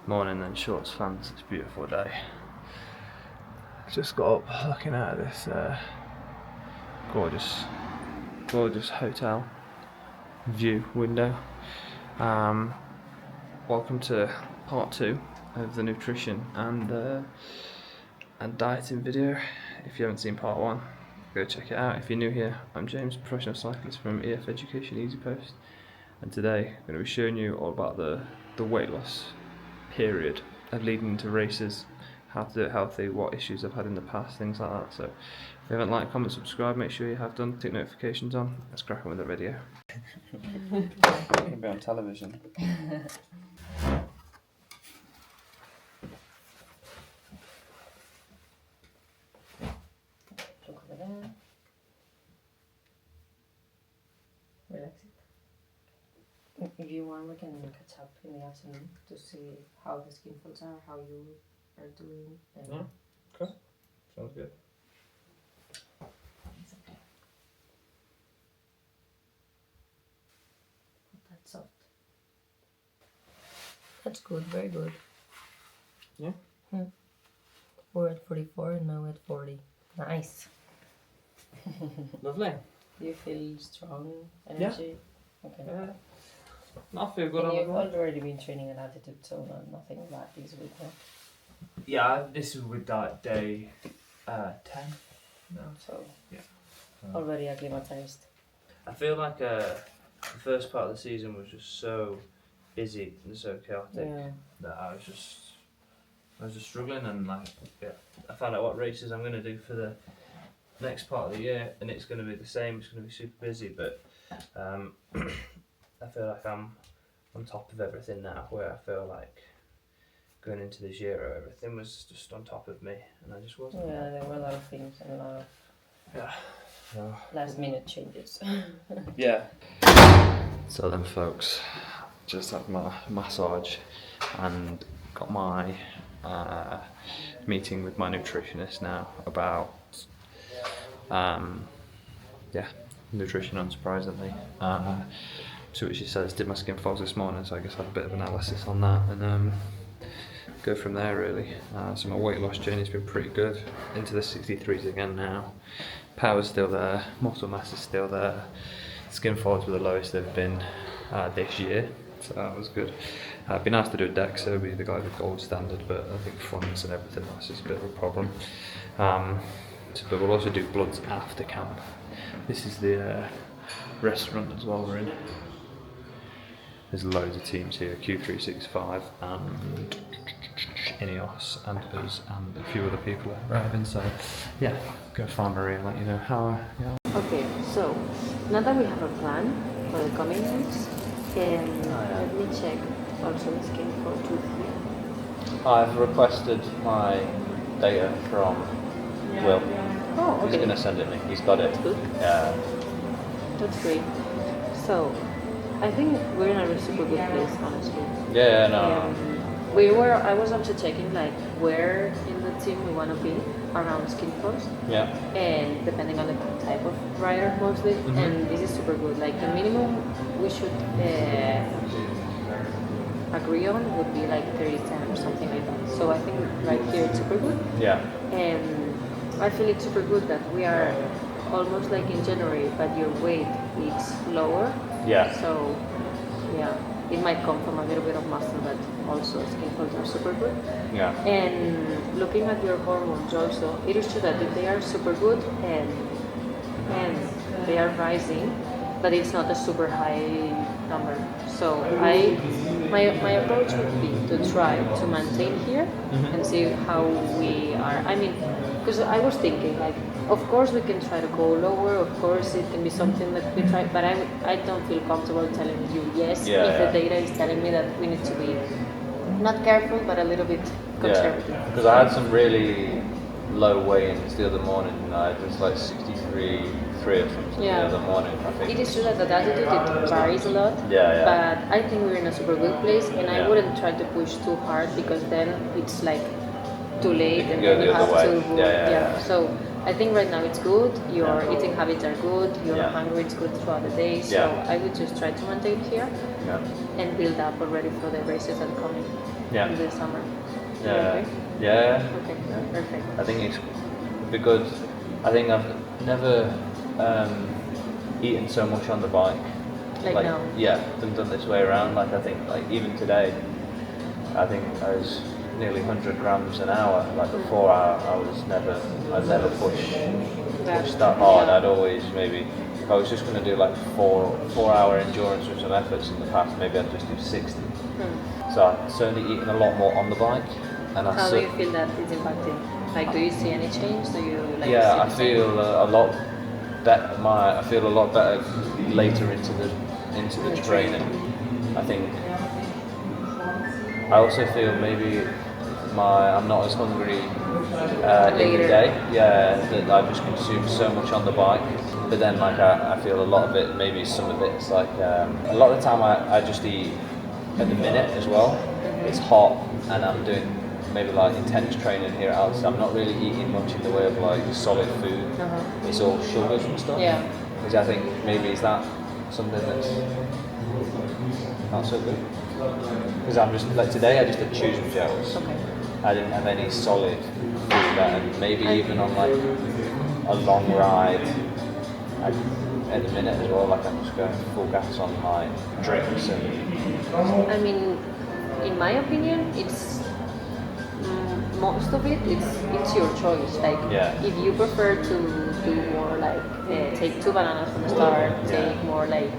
Morning then, shorts fans, it's a beautiful day. Just got up looking at this gorgeous hotel view window. Welcome to part 2 of the nutrition and dieting video. If you haven't seen part 1, go check it out. If you're new here, I'm James, professional cyclist from EF Education Easy Post, and today I'm going to be showing you all about the weight loss period of leading into races, how to do it healthy, what issues I've had in the past, things like that. So if you haven't liked, comment, subscribe, make sure you have done, tick notifications on. Let's crack on with the video. You can be on television. Relax it. If you want, we can catch up in the afternoon to see how the skin folds are, how you are doing. And Okay, sounds good. it's okay. Not that soft. That's good, very good. Yeah. We're at 44 and now at 40. Nice. Lovely. Do you feel strong energy? Yeah. Okay. I feel good. And you've already been training at altitude, so nothing bad this week, huh? Yeah, this is with day 10. No. So Yeah. already acclimatized. I feel like the first part of the season was just so busy and so chaotic that I was just struggling, and I found out what races I'm going to do for the next part of the year, and it's going to be the same. It's going to be super busy, but I feel like I'm on top of everything now, where I feel like going into this year everything was just on top of me and I just wasn't. Yeah, there were a lot of things and a lot of last minute changes. Yeah. So then folks, just had my massage and got my meeting with my nutritionist now about nutrition, unsurprisingly. So what she says, did my skin folds this morning, so I guess I had a bit of analysis on that and go from there really. So my weight loss journey's been pretty good, into the 63s again now. Power's still there, muscle mass is still there. Skin folds were the lowest they've been this year, so that was good. It'd be nice to do a DEXA, be the guy with gold standard, but I think funds and everything else is a bit of a problem. But we'll also do bloods after camp. This is the restaurant as well we're in. There's loads of teams here, Q365 and Ineos and us and a few other people are arriving, so yeah, go find Maria and let you know how. Okay, so now that we have a plan for the coming weeks, let me check also the skin for tooth here. I've requested my data from Will. Oh, okay. He's going to send it me, he's got it. That's good. Yeah. That's great. So, I think we're in a super good place, honestly. Yeah, no. I was also checking like where in the team we want to be around skin folds. Yeah. And depending on the type of rider mostly, and this is super good. Like the minimum we should agree on would be like 30-10 or something like that. So I think right here it's super good. Yeah. And I feel it's super good that we are almost like in January, but your weight is lower. Yeah. So, yeah, it might come from a little bit of muscle, but also skin folds are super good. Yeah. And looking at your hormones also, it is true that they are super good and they are rising, but it's not a super high number. So my approach would be to try to maintain here and see how we are. I mean, because I was thinking like, of course we can try to go lower, of course it can be something that we try, but I don't feel comfortable telling you yes if the data is telling me that we need to be not careful but a little bit conservative. Yeah, because I had some really low weigh-ins the other morning, I was like 63 or something the other morning, I think. It is true that the altitude it varies a lot, but I think we're in a super good place, and I wouldn't try to push too hard because then it's like too late and then you have to. So I think right now it's good, your eating habits are good, your hunger is good throughout the day, so I would just try to maintain here and build up already for the races that are coming. Yeah. in the summer. Yeah. Okay. Yeah. Okay. Yeah. Perfect. I think it'd be good. I think I've never eaten so much on the bike. Like now. Yeah, done this way around. Like I think, like even today, I think I was nearly 100 grams an hour. Like before, I'd never push that hard. I'd always maybe, if I was just going to do like 4 hour endurance with some efforts in the past, maybe I'd just do 60. So I've certainly eaten a lot more on the bike. And How do you feel that it's impacting? Like, do you see any change? Do you like? Yeah, I feel a lot better. I feel a lot better later into the training. I think. I also feel maybe I'm not as hungry in the day. Yeah, that I just consume so much on the bike. But then, like, I feel a lot of it. Maybe some of it's like a lot of the time I just eat at the minute as well. It's hot and I'm doing maybe like intense training here at Alts. I'm not really eating much in the way of like solid food. It's all sugars and stuff. Yeah. Which I think maybe is that something that's not so good. Because I'm just like today I just had chewing gels. Okay. I didn't have any solid food and maybe even on like a long ride at the minute as well, like I'm just going full gas on my drinks and I mean, in my opinion, it's most of it's your choice. Like, if you prefer to do more like take 2 bananas from the start, take more like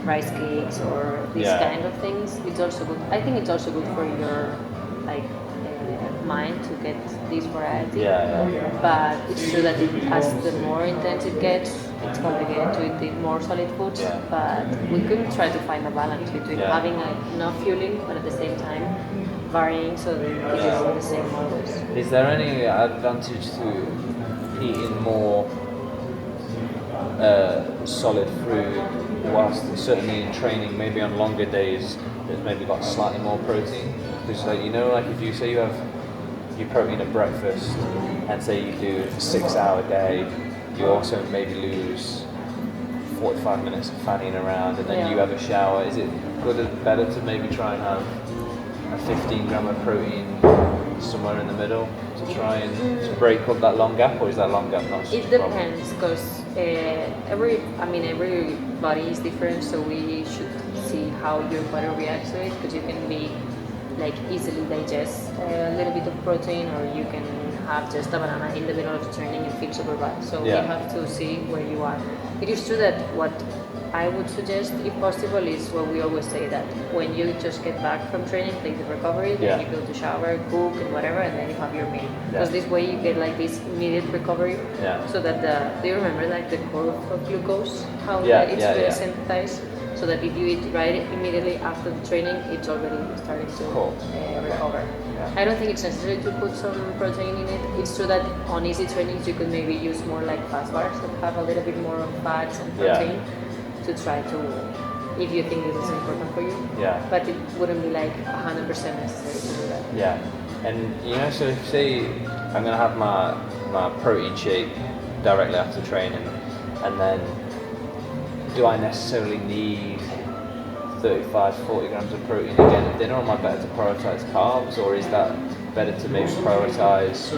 rice cakes or these kind of things, it's also good. I think it's also good for your like mind to get this variety. But it's true that as the more intense it gets, it's complicated to eat more solid foods. But we could try to find a balance between having enough fueling, but at the same time varying so that it is the same always. Is there any advantage to eating more solid food whilst certainly in training, maybe on longer days there's maybe got slightly more protein? Because like, you know, like if you say you have your protein at breakfast and say you do a 6-hour day, you also maybe lose 45 minutes of fanning around and then you have a shower. Is it better to maybe try and have a 15 gram of protein somewhere in the middle to try and to break up that long gap, or is that long gap not such It a problem? depends, because every body is different, so we should see how your body reacts to it, because you can be like easily digest a little bit of protein, or you can have just a banana in the middle of training and feel super bad. So you have to see where you are. It is true that what I would suggest, if possible, is what we always say, that when you just get back from training, take the recovery, then you go to shower, cook and whatever, and then you have your meal. Because this way you get like this immediate recovery, so that do you remember like the curve of glucose, how it's really synthesized, so that if you eat right immediately after the training, it's already starting to recover. I don't think it's necessary to put some protein in it. It's true that on easy trainings you could maybe use more like fast bars that have a little bit more of fats and protein to try to, if you think this is important for you. But it wouldn't be like 100% necessary to do that. And you know, so if say I'm gonna have my protein shake directly after training, and then do I necessarily need 35-40 grams of protein again at dinner, or am I better to prioritize carbs, or is that better to maybe prioritize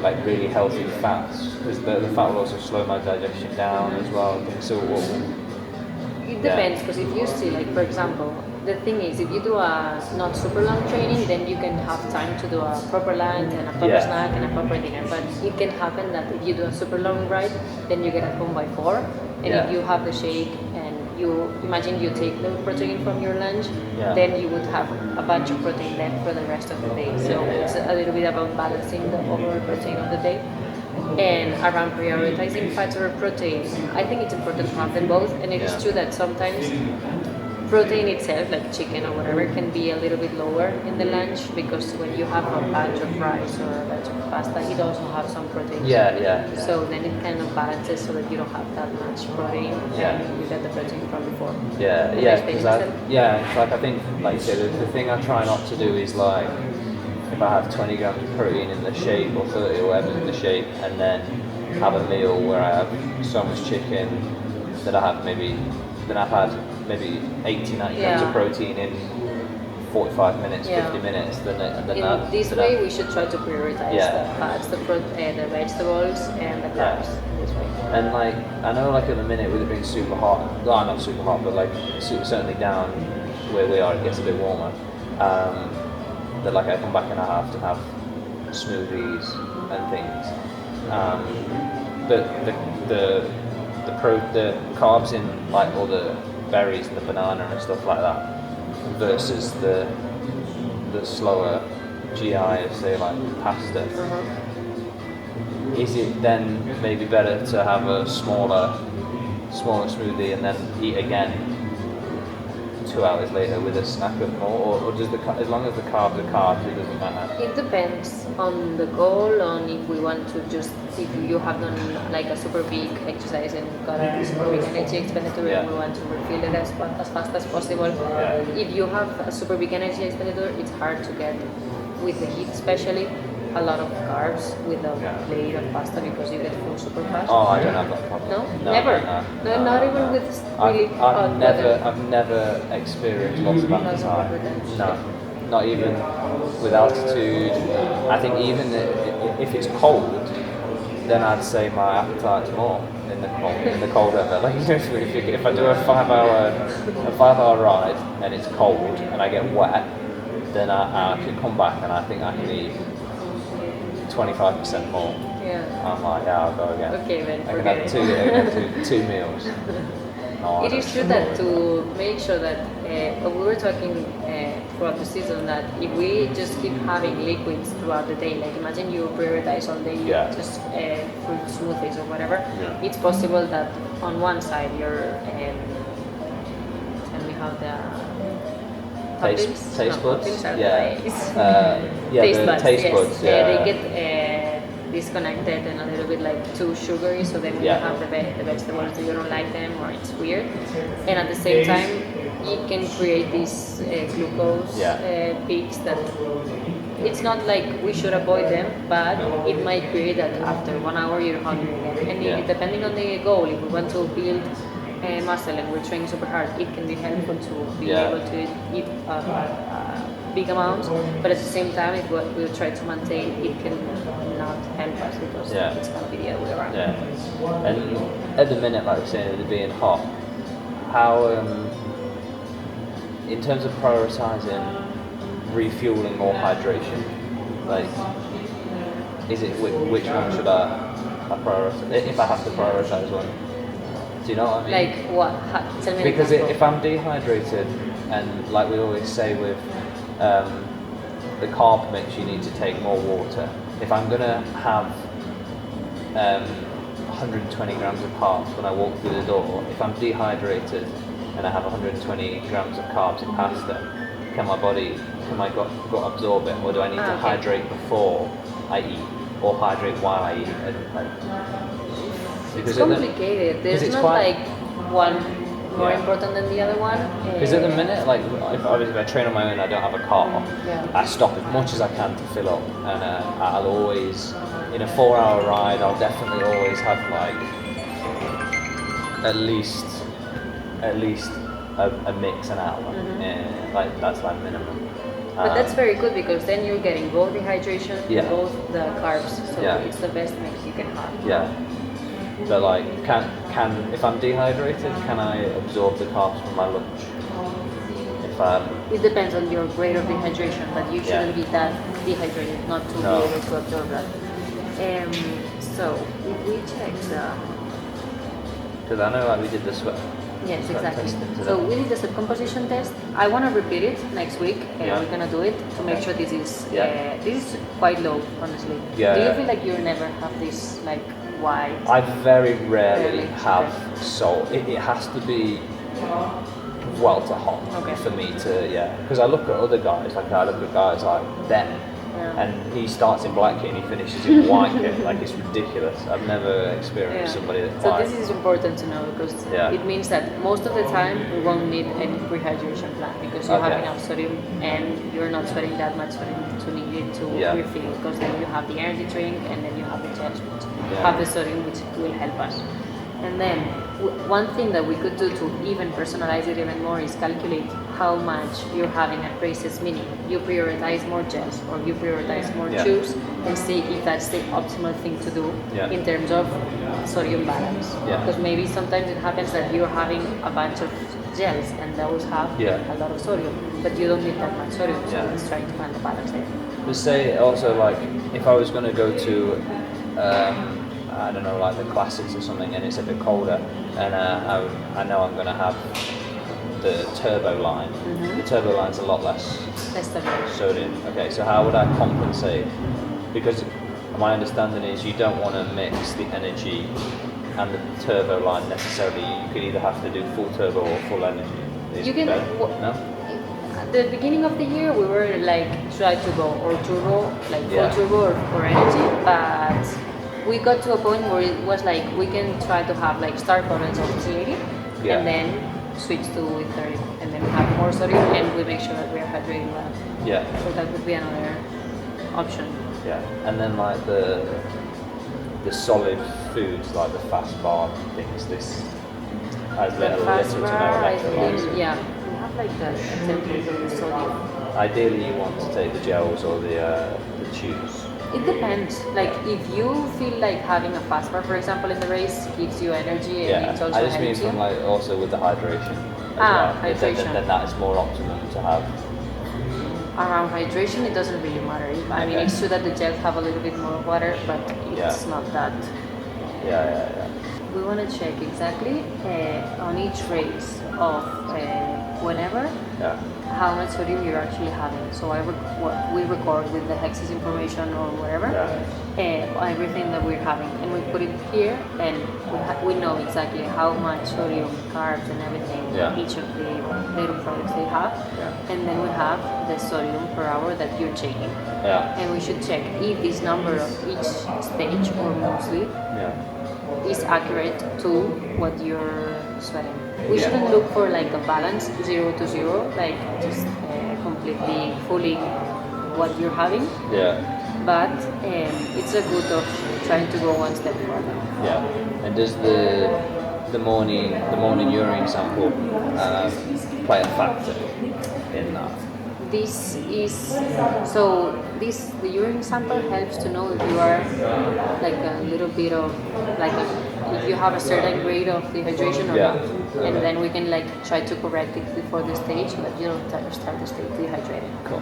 like really healthy fats, because the fat will also slow my digestion down as well? So it depends, because if you see, like for example, the thing is, if you do a not super long training, then you can have time to do a proper lunch and a proper snack and a proper dinner. But it can happen that if you do a super long ride, then you get at home by 4, and if you have the shake and you imagine you take the protein from your lunch, then you would have a bunch of protein left for the rest of the day. So it's a little bit about balancing the overall protein of the day. And around prioritizing fats or protein, I think it's important to have them both. And it is true that sometimes protein itself, like chicken or whatever, can be a little bit lower in the lunch, because when you have a batch of rice or a batch of pasta, it also has some protein. So then it kind of balances so that you don't have that much protein and you get the protein from before. It's like I think, like you said, the thing I try not to do is like, if I have 20 grams of protein in the shake or 30 or whatever in the shake, and then have a meal where I have so much chicken that I've had maybe 80-90 grams of protein in 45 minutes, Yeah. 50 minutes, then In this way, we should try to prioritize the fats, the vegetables, and the carbs. In this way. And like, I know like at the minute with it being super hot, well not super hot, but like certainly down where we are, it gets a bit warmer. That like I come back and I have to have smoothies and things. But the carbs in like all the berries and the banana and stuff like that versus the slower GI of say like pasta. Is it then maybe better to have a smaller smoothie and then eat again 2 hours later with a snack of more, or does as long as the carbs are carbs, it doesn't matter? It depends on the goal, on if we want to if you have done like a super big exercise and got a super big energy expenditure and we want to refill it as fast as possible. If you have a super big energy expenditure, it's hard to get, with the heat especially, a lot of carbs with a plate of pasta because you get full super fast. Oh, I don't have that problem. No, never. No, not even with really hot weather. I've never experienced lots of appetite. No, not even with altitude. I think even if it's cold, then I'd say my appetite's more in the cold weather. Like if I do a 5-hour ride and it's cold and I get wet, then I can come back and I think I can eat 25% more. Yeah. I'm like, I'll go again. Okay, then I can have two meals. No, it is true that to make sure that we were talking throughout the season that if we just keep having liquids throughout the day, like imagine you prioritize all day just fruit smoothies or whatever, it's possible that on one side you're tell me how the taste buds. Taste buds. They get disconnected and a little bit like too sugary, so then when you have the vegetables, you don't like them or it's weird. And at the same time, it can create these glucose peaks that it's not like we should avoid them, but it might create that after 1 hour you're hungry again. And depending on the goal, if we want to build muscle and we're training super hard, it can be helpful to be able to eat big amounts, but at the same time, if we'll try to maintain, it can not help us because it's going to be the other way around. Yeah. And at the minute, like we're saying, with it being hot, how, in terms of prioritizing refueling or hydration, like, is it which one should I prioritize? If I have to prioritize one. Do you know what I mean? Like what? Tell me. Because if I'm dehydrated, and like we always say with the carb mix, you need to take more water. If I'm gonna have 120 grams of carbs when I walk through the door, if I'm dehydrated and I have 120 grams of carbs in pasta, can my gut absorb it, or do I need to hydrate before I eat, or hydrate while I eat? It's complicated. There's not like one more important than the other one. Because at the minute, like if I train on my own, I don't have a car. I stop as much as I can to fill up, and I'll always, in a 4-hour ride, I'll definitely always have like at least a mix an hour. Like that's like minimum. But that's very good because then you're getting both the hydration, both the carbs. So it's the best mix you can have. Yeah. But like, can if I'm dehydrated, can I absorb the carbs from my lunch? It depends on your grade of dehydration, but you shouldn't be that dehydrated not to be able to absorb that. So if we check because I know like we did the sweat. Yes, exactly. So we did the sweat composition test. I want to repeat it next week. We're gonna do it to make sure this is quite low, honestly. Yeah. Do you feel like you never have this like white? I very rarely have salt. It has to be welter hot for me to because I look at other guys, like I look at guys like Ben, and he starts in black kit and he finishes in white kit. Like it's ridiculous. I've never experienced somebody that's white. So this is important to know because it means that most of the time we won't need any rehydration plan because you have enough sodium and you're not sweating that much to need it to refill, because then you have the energy drink and then you have the gels which have the sodium which will help us. And then one thing that we could do to even personalize it even more is calculate how much you're having at races, meaning you prioritize more gels or you prioritize more chews, and see if that's the optimal thing to do in terms of sodium balance. Because maybe sometimes it happens that you're having a bunch of gels and those have a lot of sodium, but you don't need that much sodium, so let's try to find the balance there. Just say also, like, if I was going to go to I don't know, like the classics or something, and it's a bit colder, and I know I'm going to have the turbo line. The turbo line's a lot less sodium. Okay, so how would I compensate? Because my understanding is you don't want to mix the energy and the turbo line necessarily. You could either have to do full turbo or full energy. You can. No? At the beginning of the year, we were like try to go or turbo, like full turbo or energy, but we got to a point where it was like we can try to have like start bottles of 280 and then switch to with 30, and then we have more sodium and we make sure that we are hydrating well. So that would be another option. And then like the solid foods, like the fast bar things, this has little to no electrolytes. We have like the template of the sodium. Ideally you want to take the gels or the chews. It depends. Like if you feel like having a fast bar, for example, in the race gives you energy and it's also I just mean from like also with the hydration. Hydration. Then that is more optimum to have. Around hydration, it doesn't really matter. I mean, it's true that the gels have a little bit more water, but it's not that. We want to check exactly on each race of whenever how much sodium you're actually having. So we record with the hexes information or whatever everything that we're having, and we put it here, and we know exactly how much sodium, carbs, and everything each of the dairy products they have, and then we have the sodium per hour that you're checking, and we should check if this number of each stage or mostly is accurate to what you're sweating. We shouldn't look for like a balance 0 to 0, like just completely fully what you're having. But it's a good of trying to go one step further. And does the morning urine sample play a factor in that? The urine sample helps to know if you are like a little bit of if you have a certain grade of dehydration or not, and then we can like try to correct it before the stage so that you don't start the stage dehydrated. Cool.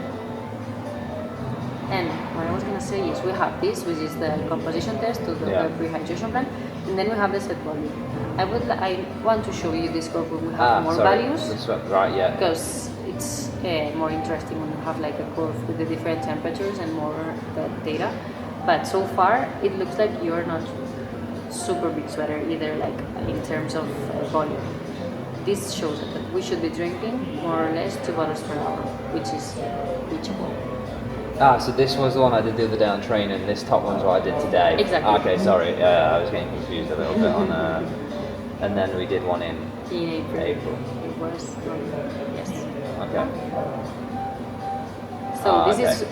And what I was gonna say is we have this, which is the composition test to the pre-hydration plan, and then we have the set volume. I want to show you this curve when we have more values. That's right, Because it's more interesting when you have like a curve with the different temperatures and more the data. But so far, it looks like you're not super big sweater either, like in terms of volume. This shows that we should be drinking more or less 2 bottles per hour, which is reachable. So this was the one I did the other day on training. This top one's what I did today. Exactly. Okay, sorry. I was getting confused a little bit on. And then we did one in April. It was yes. Okay. So this is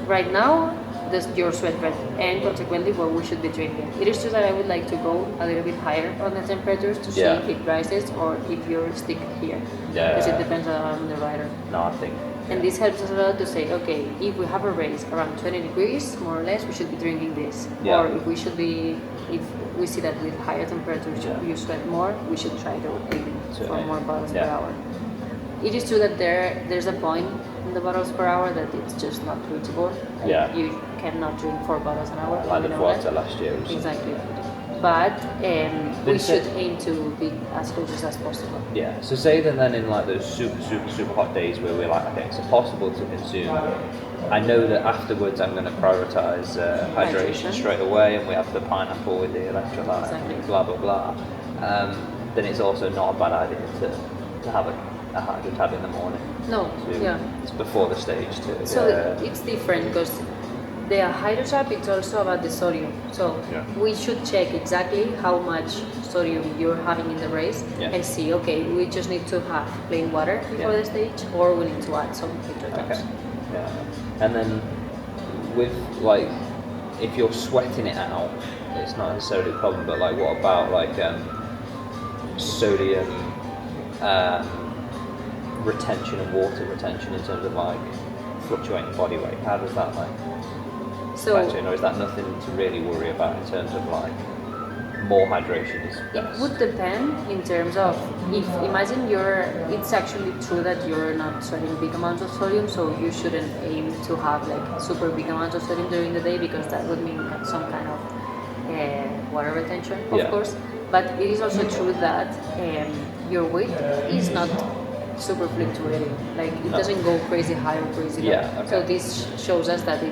right now your sweat rate, and consequently what we should be drinking. It is true that I would like to go a little bit higher on the temperatures to see if it rises or if you're stick here. Because it depends on the rider. No, I think. And this helps us a lot to say, okay, if we have a race around 20 degrees, more or less, we should be drinking this. Or if we see that with higher temperatures you sweat more, we should try to aim for more bottles per hour. It is true that there's a point in the bottles per hour that it's just not reachable. You cannot drink 4 bottles an hour. Like the Vuelta last year. Exactly. But we should aim to be as close as possible. Yeah, so say then in like those super hot days where we're like, okay, it's impossible to consume. I know that afterwards I'm going to prioritize hydration straight away, and we have the pineapple with the electrolyte, blah blah blah. Then it's also not a bad idea to have a hydro tab in the morning. No, It's before the stage too. So it's different because the hydro tab, it's also about the sodium. So we should check exactly how much sodium you're having in the race and see, okay, we just need to have plain water before the stage, or we need to add some hydro tabs. And then with like if you're sweating it out, it's not necessarily a problem. But like, what about like sodium retention and water retention in terms of like fluctuating body weight? How does that like affect it? Or is that nothing to really worry about in terms of like more hydration is best? It would depend in terms of if imagine it's actually true that you're not sweating big amounts of sodium, so you shouldn't aim to have like super big amounts of sodium during the day, because that would mean some kind of water retention, of course. But it is also true that your weight is not super fluctuating, like it doesn't go crazy high or crazy low. So this shows us that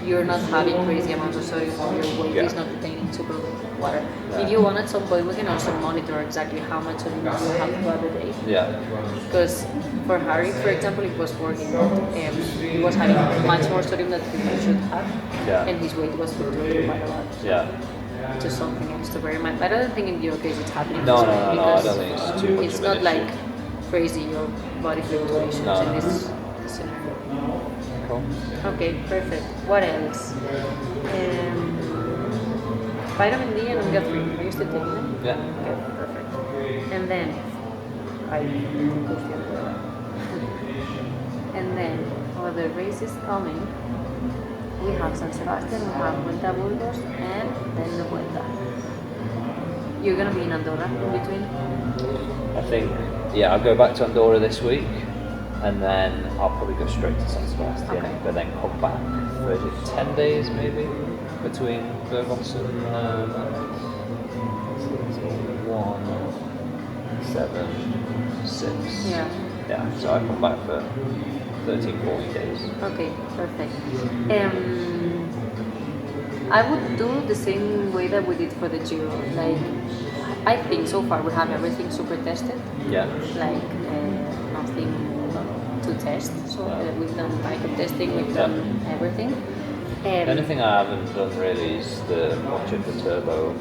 you're not having crazy amounts of sodium, or your weight is not retaining super water. If you want, at some point we can also monitor exactly how much sodium you have throughout the day. Because for Harry, for example, it was working. He was having much more sodium than he should have, and his weight was fluctuating quite a lot. Just something else to bear in mind. But I don't think in your case it's happening. No, I don't think it's too much. It's not like crazy your body fluctuations in this scenario. Cool. Okay, perfect. What else? Vitamin D and omega 3. Are you still taking them? Yeah. Okay, perfect. And then I push the other way. And then the race is coming. We have San Sebastian, we have Vuelta a Burgos, and then the Vuelta. You're gonna be in Andorra in between? I think, I'll go back to Andorra this week, and then I'll probably go straight to San Sebastian, but then come back for 10 days maybe between Burgos and 1, 7, 6. Yeah, so I come back for 13, 14 days. Okay, perfect. I would do the same way that we did for the Giro. Like, I think so far we have everything super tested. Like, nothing to test. So we've done bike testing, we've done everything. The only thing I haven't done really is much of the turbo.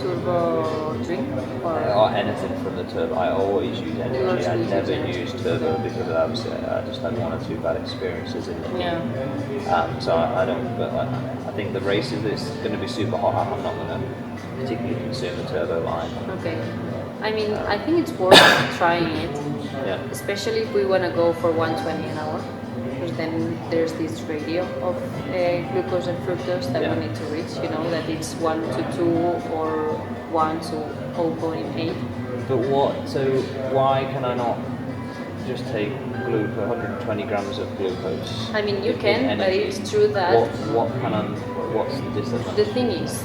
Turbo drink or anything from the turbo. I always use energy. I never use turbo because obviously I just had 1 or 2 bad experiences in the so I don't. But I think the race, if it's going to be super hot, I'm not going to particularly consume the turbo line. Okay. I mean, I think it's worth trying it. Especially if we want to go for 120 an hour. Because then there's this ratio of glucose and fructose that we need to reach, you know, that it's 1 to 2 or 1 to 0.8. But why can I not just take 120 grams of glucose? I mean, you can, but it's true that... What's the disadvantage? The thing is,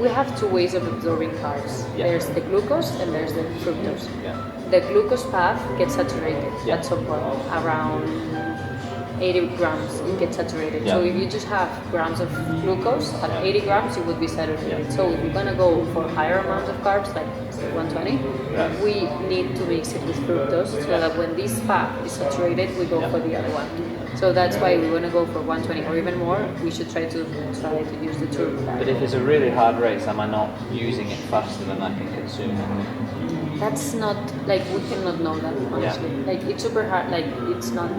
we have 2 ways of absorbing carbs. There's the glucose and there's the fructose. The glucose path gets saturated at some point, around 80 grams, it gets saturated. So if you just have grams of glucose at 80 grams, it would be saturated. So if you're gonna go for higher amounts of carbs, like 120, we need to mix it with fructose so that when this path is saturated, we go for the other one. So that's why we want to go for 120 or even more. We should try to use the turbo. But if it's a really hard race, am I not using it faster than I can consume it? That's not, like, we cannot know that, honestly. Like, it's super hard, like, it's not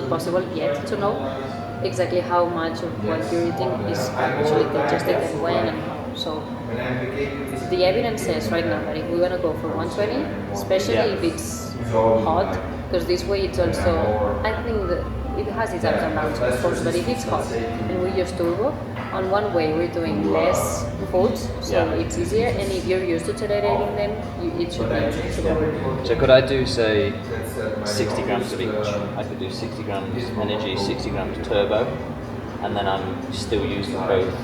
possible yet to know exactly how much of what you're eating is actually digested and when and how. So the evidence says right now that if we want to go for 120, especially if it's hot, because this way it's also, I think that it has its ups and downs, of course, but if it's hot and we use turbo, on one way we're doing less foods, so it's easier, and if you're used to tolerating them, it should be super. So could I do, say, 60 grams of each? I could do 60 grams energy, 60 grams turbo, and then I'm still using both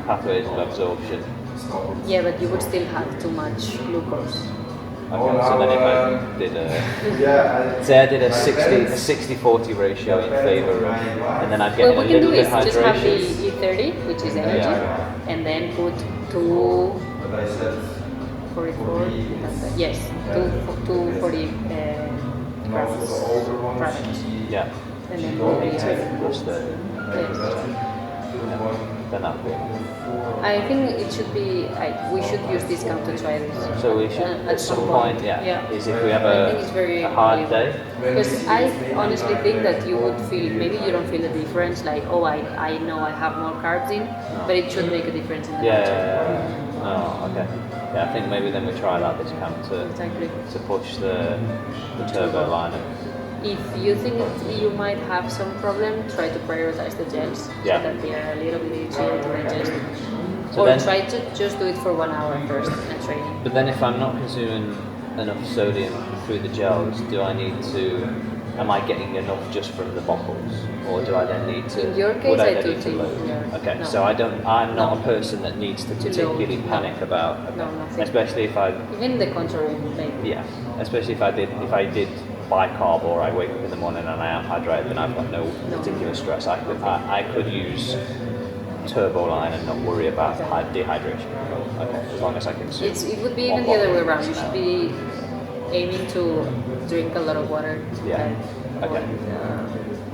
pathways of absorption. Yeah, but you would still have too much glucose. Okay, so then if I did say I did a 60-40 ratio in favour of, and then I'd get a little bit hydration. Just have the E30, which is energy, and then put 244, 240 grams product. Yeah. And then 80 plus 30. then that'll be. I think it should be. We should use discount to try this. So we should at some point, yeah. Is if we have I think it's very a hard day. Because I honestly think that you would feel, maybe you don't feel the difference, like, oh, I know I have more carbs in, but it should make a difference in the Yeah. Oh, okay. Yeah, I think maybe then we try that discount to push the turbo line. If you think you might have some problem, try to prioritize the gels so that they are a little bit easier to digest. So or try to just do it for 1 hour first in training. But then if I'm not consuming enough sodium through the gels, am I getting enough just from the bottles? Or do I then need to, in your case, I do think, okay, no. So I'm not a person that needs to particularly panic about, especially if I... Even the contrary, maybe. Yeah, especially if I did bicarb or I wake up in the morning and I am hydrated, then I've got no particular stress. I could use turbo line and not worry about dehydration. Okay, as long as I can see. It would be even the other way around. You should be aiming to drink a lot of water. Yeah. Okay.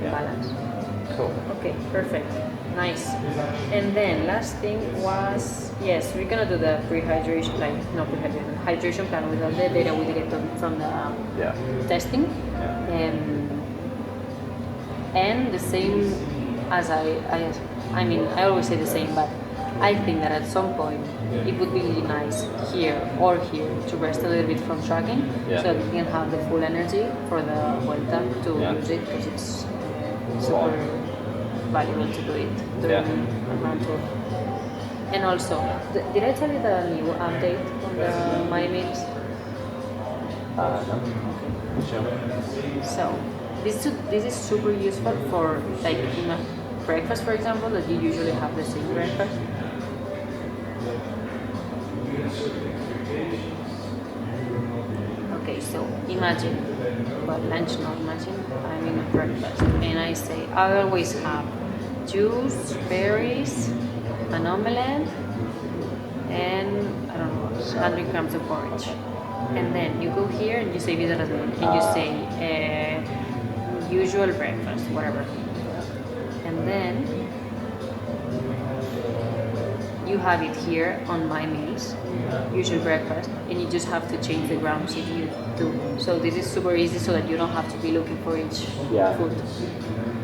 Balance. Cool. Okay, perfect. Nice. And then last thing was, yes, we're gonna do the hydration plan with all the data we get from the testing. Yeah. And the same as I mean, I always say the same, but I think that at some point it would be really nice here or here to rest a little bit from tracking so that we can have the full energy for the Vuelta to use it, because it's super valuable to do it during a Grand Tour. And also, did I tell you the new update on the My Meals? No. Sure. So, this is super useful for like breakfast, for example, that you usually have the same breakfast. Okay, so imagine, but lunch not imagine, I'm in a breakfast and I say I always have juice, berries, an omelette, and I don't know, 100 grams of porridge. And then you go here and you say vida and you say usual breakfast, whatever. And then you have it here on My Meals, usual breakfast, and you just have to change the grams if you do. So this is super easy so that you don't have to be looking for each food.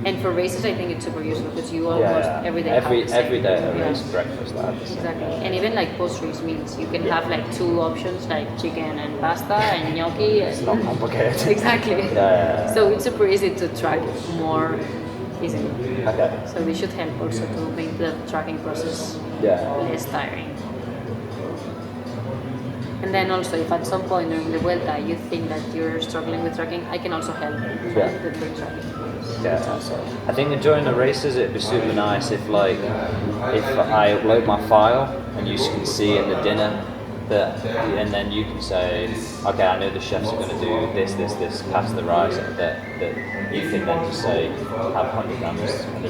And for races, I think it's super useful because you almost every day every day a race breakfast. Exactly. And even like post-race meals, you can have like 2 options like chicken and pasta and gnocchi. It's not complicated. Exactly. So it's super easy to track more easily. Okay. So this should help also to make the tracking process less tiring. And then also, if at some point during the Vuelta you think that you're struggling with tracking, I can also help with the tracking. I think during the races it'd be super nice if I upload my file and you can see in the dinner and then you can say, okay, I know the chefs are going to do this, past the rice, that you can then just say, have 100 grams, and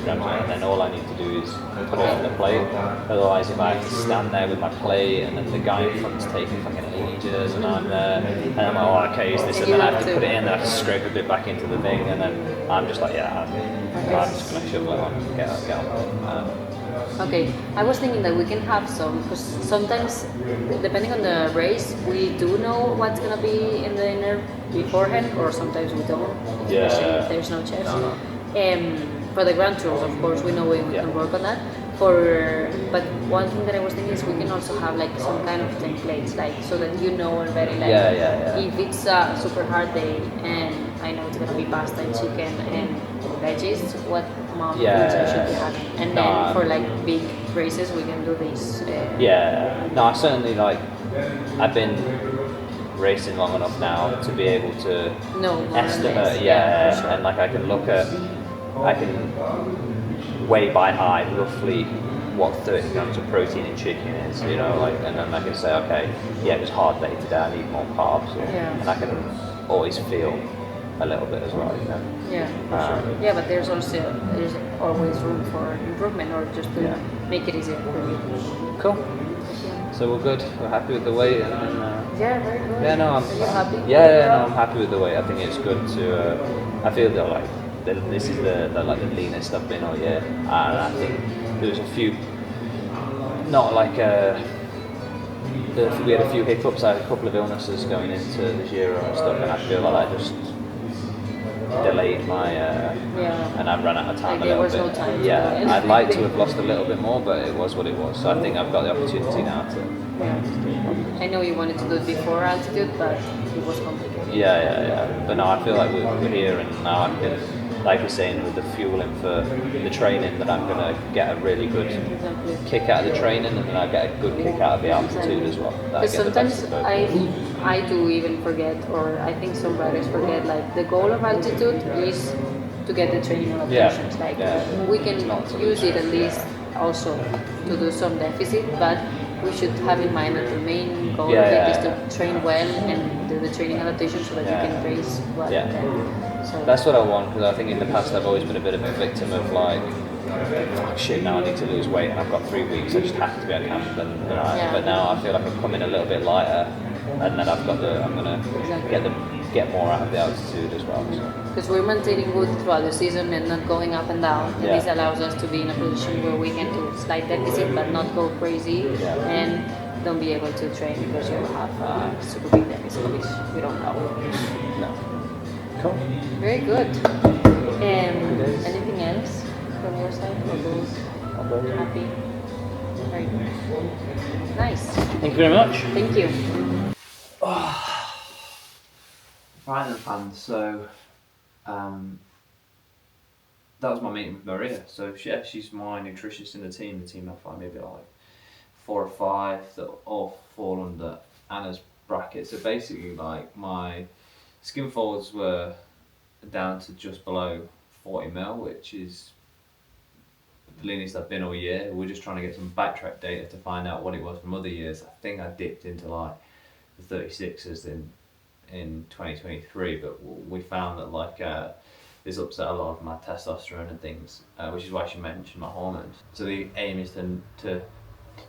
then all I need to do is put it on the plate. Otherwise, if I have to stand there with my plate and then the guy in front's taking fucking ages and I'm there, and I'm like, oh, okay, is this, and then I have to put it in, then I have to scrape a bit back into the thing, and then I'm just like, I'm just going to shovel it on, get on. Okay, I was thinking that we can have some, because sometimes, depending on the race, we do know what's going to be in the dinner beforehand, or sometimes we don't, especially if there's no chefs. For the Grand Tours, of course, we know we can work on that. But one thing that I was thinking is we can also have like some kind of templates, like so that you know already, like if it's a super hard day and I know it's going to be pasta and chicken and veggies, what amount of foods I should be having. And then for like big races, we can do this. I certainly I've been racing long enough now to be able to estimate. Sure. And I can weigh by eye roughly what 30 grams of protein in chicken is, and then I can say, okay, it was a hard day today, I need more carbs, and I can always feel a little bit as well, Sure. But there's always room for improvement, or just to make it easier for you. Cool. So we're good. We're happy with the weight, very good. Yeah, no, I'm. Are you happy? No, I'm happy with the weight. I think it's good to. I feel that this is the leanest I've been all year, and I think there was a few not like we had a few hiccups. I had a couple of illnesses going into the Giro and stuff, and I feel like I just delayed my and I ran out of time like a little there was bit. no time Yeah, to I'd like to have lost a little bit more, but it was what it was. So I think I've got the opportunity now to. I know you wanted to do it before altitude, but it was complicated. Yeah. But no, I feel like we're here, and now I can, like you're saying, with the fueling for the training, that I'm going to get a really good kick out of the training, and then I get a good kick out of the altitude as well. Because sometimes I do even forget, or I think some riders forget, like the goal of altitude is to get the training adaptations. We can use it at least also to do some deficit, but we should have in mind that the main goal of it is to train well and do the training adaptation so that you can race well. So that's what I want, because I think in the past I've always been a bit of a victim of like, oh shit, now I need to lose weight and I've got 3 weeks, I just have to be at camp, and but now I feel like I'm coming a little bit lighter, and then I'm gonna get more out of the altitude as well. Because we're maintaining good throughout the season and not going up and down, and this allows us to be in a position where we can do slight deficit but not go crazy, and don't be able to train because you have a super big deficit, which we don't know. No. Cool. Very good. Anything else from your side? I'm very Happy? Very good. Nice. Thank you very much. Thank you. Right then, fans. So, that was my meeting with Maria. So she's my nutritionist in the team. The team I find maybe like 4 or 5 that all fall under Anna's bracket. So basically, like my skin folds were down to just below 40 mil, which is the leanest I've been all year. We're just trying to get some backtrack data to find out what it was from other years. I think I dipped into like the 36s in 2023, but we found that like this upset a lot of my testosterone and things, which is why she mentioned my hormones. So the aim is to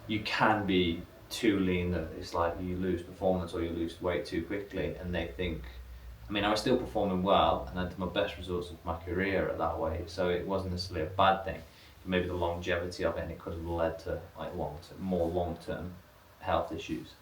you can be too lean that it's like you lose performance or you lose weight too quickly, and they think, I mean, I was still performing well and I had my best results of my career at that weight, so it wasn't necessarily a bad thing. But maybe the longevity of it, and it could have led to like more long-term health issues.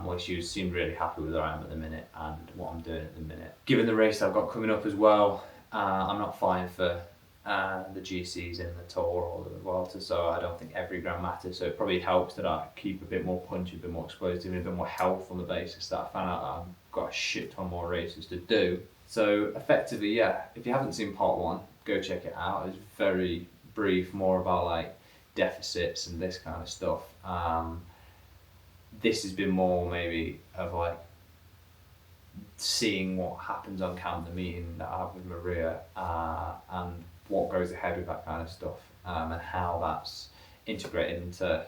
Which she seemed really happy with where I am at the minute and what I'm doing at the minute. Given the race I've got coming up as well, I'm not flying for the GCs in the Tour or the Vuelta, so I don't think every gram matters. So it probably helps that I keep a bit more punch, a bit more explosive, and a bit more health on the basis that I found out that I've got a shit ton more races to do. So effectively, yeah, if you haven't seen part 1, go check it out. It's very brief, more about like deficits and this kind of stuff. This has been more maybe of like seeing what happens on camp, the meeting that I have with Maria, and what goes ahead with that kind of stuff, and how that's integrated into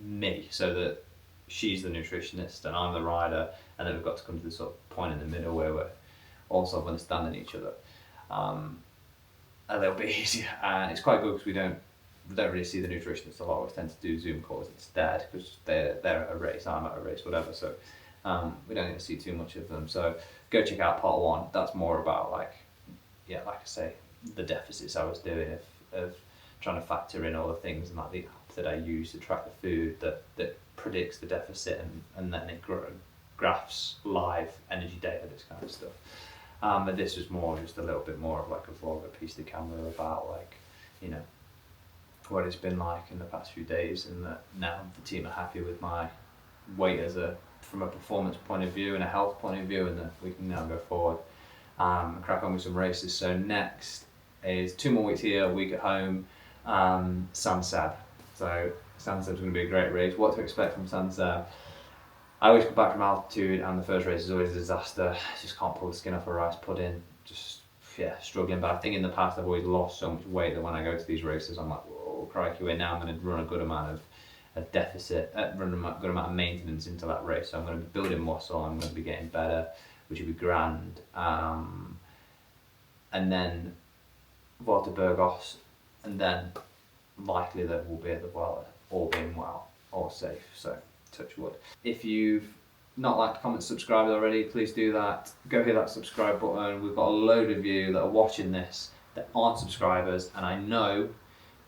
me, so that she's the nutritionist and I'm the rider, and then we've got to come to this sort of point in the middle where we're all sort of understanding each other a little bit easier. And it's quite good because we don't really see the nutritionists a lot. We tend to do Zoom calls instead because they're at a race, I'm at a race, whatever. So we don't get to see too much of them. So go check out part 1. That's more about like I say, the deficits I was doing of trying to factor in all the things, and like the app that I use to track the food that predicts the deficit, and then it graphs live energy data, this kind of stuff. But this was more just a little bit more of like a vlog, a piece de camera about like, you know, what it's been like in the past few days, and that now the team are happy with my weight from a performance point of view and a health point of view, and that we can now go forward and crack on with some races. So next is 2 more weeks here, a week at home, San Sab. So San Sab's going to be a great race. What to expect from San Sab? I always come back from altitude and the first race is always a disaster. Just can't pull the skin off a rice pudding. Just struggling. But I think in the past I've always lost so much weight that when I go to these races I'm like, whoa, crikey, wait, now I'm going to run a good amount of deficit, run a good amount of maintenance into that race. So I'm going to be building muscle, I'm going to be getting better, which would be grand. And then Vuelta Burgos, and then likely that we'll be at the Vuelta, all being well, all safe. So touch wood. If you've not liked, comment, subscribed already, please do that. Go hit that subscribe button. We've got a load of you that are watching this that aren't subscribers, and I know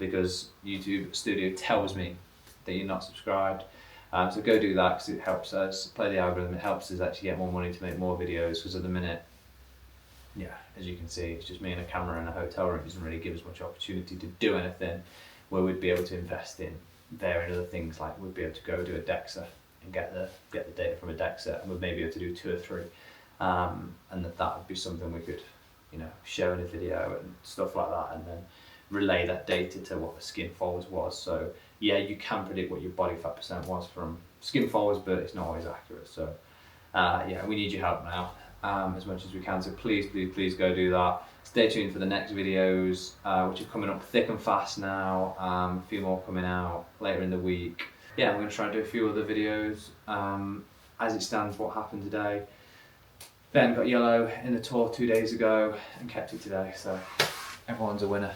because YouTube Studio tells me that you're not subscribed. So go do that because it helps us play the algorithm. It helps us actually get more money to make more videos, because at the minute, yeah, as you can see, it's just me and a camera in a hotel room. It doesn't really give us much opportunity to do anything where we'd be able to invest in varying other things, like we'd be able to go do a DEXA and get the data from a DEXA, and we'd maybe be able to do 2 or 3, and that would be something we could, you know, show in a video and stuff like that, and then relay that data to what the skin folds was. So yeah, you can predict what your body fat percent was from skin folds, but it's not always accurate. So yeah, we need your help now as much as we can. So please go do that. Stay tuned for the next videos, which are coming up thick and fast now. A few more coming out later in the week. Yeah, I'm going to try and do a few other videos. As it stands, what happened today. Ben got yellow in the tour 2 days ago and kept it today, so everyone's a winner.